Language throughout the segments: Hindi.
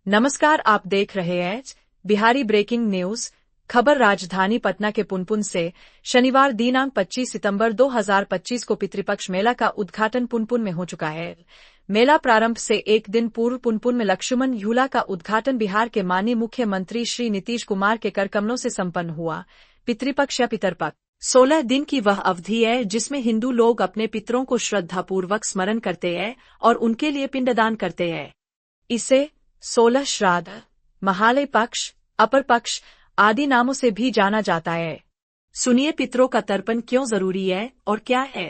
नमस्कार, आप देख रहे हैं बिहारी ब्रेकिंग न्यूज। खबर राजधानी पटना के पुनपुन से शनिवार दिनांक 25 सितंबर 2025 को पितृपक्ष मेला का उद्घाटन पुनपुन में हो चुका है। मेला प्रारंभ से एक दिन पूर्व पुनपुन में लक्ष्मण झूला का उद्घाटन बिहार के माननीय मुख्यमंत्री श्री नीतीश कुमार के कर कमलों से संपन्न हुआ। पितृपक्ष या पितरपक्ष 16 दिन की वह अवधि है जिसमें हिंदू लोग अपने पितरों को श्रद्धापूर्वक स्मरण करते हैं और उनके लिए पिंडदान करते हैं। इसे 16 श्राद्ध, महालय पक्ष, अपर पक्ष आदि नामों से भी जाना जाता है। सुनिए पितरों का तर्पण क्यों जरूरी है और क्या है।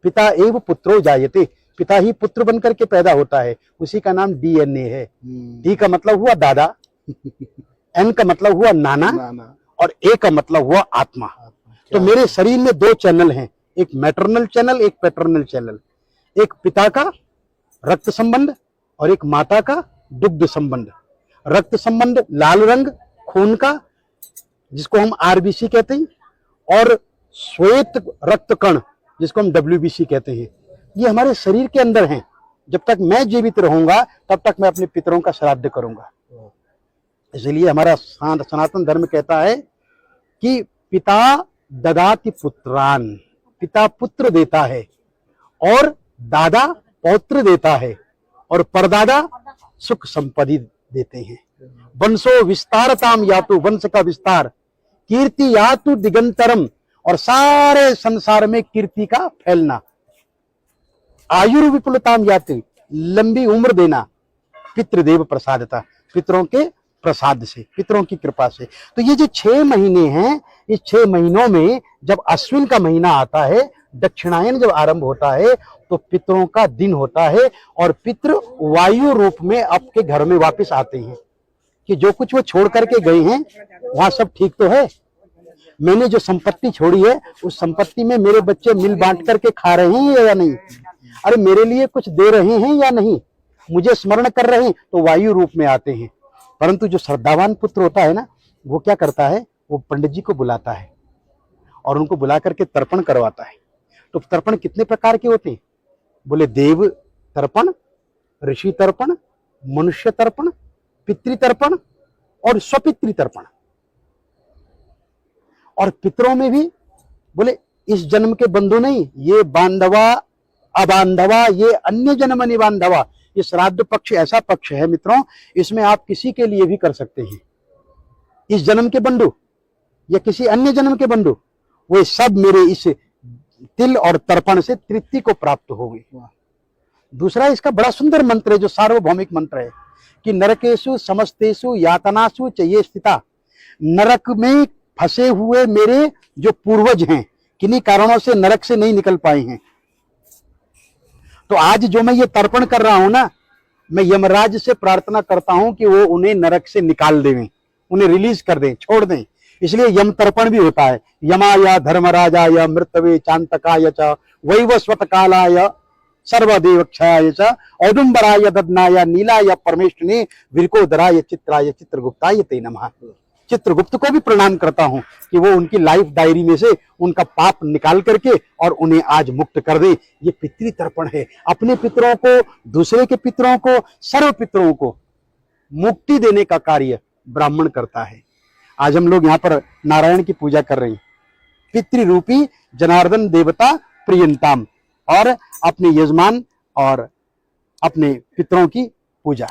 पिता एव पुत्रो जायते, पिता ही पुत्र बनकर के पैदा होता है, उसी का नाम डीएनए है। डी का मतलब हुआ दादा, एन का मतलब हुआ नाना और ए का मतलब हुआ आत्मा। तो मेरे शरीर में दो चैनल हैं, एक मैटरनल चैनल, एक पैटर्नल चैनल। एक पिता का रक्त संबंध और एक माता का दुग्ध संबंध। रक्त संबंध लाल रंग खून का, जिसको हम आरबीसी कहते हैं, और श्वेत रक्त कण जिसको हम डब्ल्यूबीसी कहते हैं, ये हमारे शरीर के अंदर हैं। जब तक मैं जीवित रहूंगा तब तक मैं अपने पितरों का श्राद्ध करूंगा। इसलिए हमारा सनातन धर्म कहता है कि पिता ददाति पुत्रान, पिता पुत्र देता है और दादा पौत्र देता है और परदादा सुख संपत्ति देते हैं। वंशो विस्तारताम यातु, वंश का विस्तार, कीर्ति यातु दिगंतरम, और सारे संसार में कीर्ति का फैलना। आयुर् विपुलताम याति, लंबी उम्र देना। पितृदेव प्रसादता, पितरों के प्रसाद से, पितरों की कृपा से। तो ये जो 6 महीने हैं, इस 6 महीनों में जब अश्विन का महीना आता है, दक्षिणायन जब आरंभ होता है, तो पितरों का दिन होता है और पितृ वायु रूप में आपके घर में वापस आते हैं कि जो कुछ वो छोड़ करके गए हैं वहां सब ठीक तो है। मैंने जो संपत्ति छोड़ी है उस संपत्ति में मेरे बच्चे मिल बांट करके खा रहे हैं या नहीं, अरे मेरे लिए कुछ दे रहे हैं या नहीं, मुझे स्मरण कर रहे हैं, तो वायु रूप में आते हैं। परंतु जो श्रद्धावान पुत्र होता है ना, वो क्या करता है, वो पंडित जी को बुलाता है और उनको बुला करके तर्पण करवाता है। तो तर्पण कितने प्रकार के होते हैं? बोले देव तर्पण, ऋषि तर्पण, मनुष्य तर्पण, पितृतर्पण और स्वपितृ तर्पण। और पितरों में भी बोले इस जन्म के बंधु नहीं, ये बांधवा अबांधवा, ये अन्य जन्म निबांधवा। ये श्राद्ध पक्ष ऐसा पक्ष है मित्रों, इसमें आप किसी के लिए भी कर सकते हैं। इस जन्म के बंधु या किसी अन्य जन्म के बंधु, वे सब मेरे इस तिल और तर्पण से तृप्ति को प्राप्त हो गई। दूसरा इसका बड़ा सुंदर मंत्र है जो सार्वभौमिक मंत्र है कि नरकेशु समस्तेषु यातनासु च ये स्थिता। नरक में फंसे हुए मेरे जो पूर्वज हैं, किन्हीं कारणों से नरक से नहीं निकल पाए हैं, तो आज जो मैं ये तर्पण कर रहा हूं ना, मैं यमराज से प्रार्थना करता हूं कि वो उन्हें नरक से निकाल दें, उन्हें रिलीज कर दें, छोड़ दें। इसलिए यम तर्पण भी होता है। यमाय धर्मराजाय मृतवे चांतकाय च वैवस्वत कालाय सर्वदेवक्षयाय च औदुंबराय ददनाय नीलाय परमेष्ठिने विरकोदराय चित्राय चित्रगुप्ताय ते नमः। चित्रगुप्त को भी प्रणाम करता हूं कि वो उनकी लाइफ डायरी में से उनका पाप निकाल करके और उन्हें आज मुक्त कर दे। ये पितृ तर्पण है। अपने पितरों को, दूसरे के पितरों को, सर्व पितरों को मुक्ति देने का कार्य ब्राह्मण करता है। आज हम लोग यहाँ पर नारायण की पूजा कर रहे हैं, पितृरूपी जनार्दन देवता प्रियंताम, और अपने यजमान और अपने पितरों की पूजा।